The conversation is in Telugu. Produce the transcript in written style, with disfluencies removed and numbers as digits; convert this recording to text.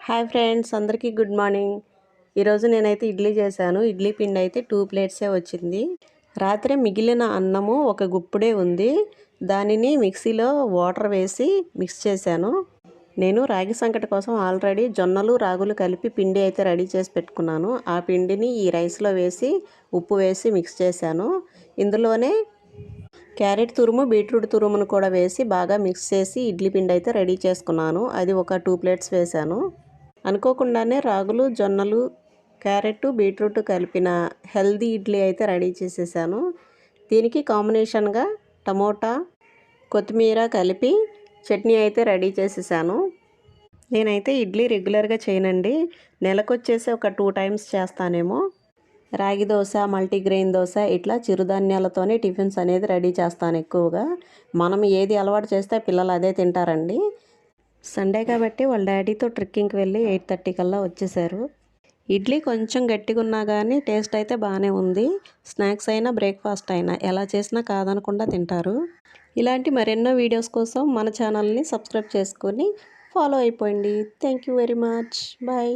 హాయ్ ఫ్రెండ్స్, అందరికీ గుడ్ మార్నింగ్. ఈరోజు నేనైతే ఇడ్లీ చేశాను. ఇడ్లీ పిండి అయితే 2 ప్లేట్సే వచ్చింది. రాత్రి మిగిలిన అన్నము ఒక గుప్పుడే ఉంది. దానిని మిక్సీలో వాటర్ వేసి మిక్స్ చేశాను. నేను రాగి సంకటి కోసం ఆల్రెడీ జొన్నలు రాగులు కలిపి పిండి అయితే రెడీ చేసి పెట్టుకున్నాను. ఆ పిండిని ఈ రైస్లో వేసి ఉప్పు వేసి మిక్స్ చేశాను. ఇందులోనే క్యారెట్ తురుము, బీట్రూట్ తురుమును కూడా వేసి బాగా మిక్స్ చేసి ఇడ్లీ పిండి అయితే రెడీ చేసుకున్నాను. అది ఒక 2 ప్లేట్స్ వేశాను. అనుకోకుండానే రాగులు, జొన్నలు, క్యారెట్, బీట్రూట్ కలిపిన హెల్దీ ఇడ్లీ అయితే రెడీ చేసేసాను. దీనికి కాంబినేషన్గా టమోటా, కొత్తిమీర కలిపి చట్నీ అయితే రెడీ చేసేసాను. నేనైతే ఇడ్లీ రెగ్యులర్గా చేయనండి. నెలకొచ్చేసి ఒక 2 టైమ్స్ చేస్తానేమో. రాగి దోశ, మల్టీగ్రెయిన్ దోశ ఇట్లా చిరుధాన్యాలతోనే టిఫిన్స్ అనేది రెడీ చేస్తాను ఎక్కువగా. మనం ఏది అలవాటు చేస్తే పిల్లలు అదే తింటారండి. సండే కాబట్టి వాళ్ళ డాడీతో ట్రెక్కింగ్కి వెళ్ళి 8:30 కల్లా వచ్చేసారు. ఇడ్లీ కొంచెం గట్టిగా ఉన్నా కానీ టేస్ట్ అయితే బాగానే ఉంది. స్నాక్స్ అయినా బ్రేక్ఫాస్ట్ అయినా ఎలా చేసినా కాదనకుండా తింటారు. ఇలాంటి మరెన్నో వీడియోస్ కోసం మన ఛానల్ని సబ్స్క్రైబ్ చేసుకొని ఫాలో అయిపోండి. Thank you very much. Bye.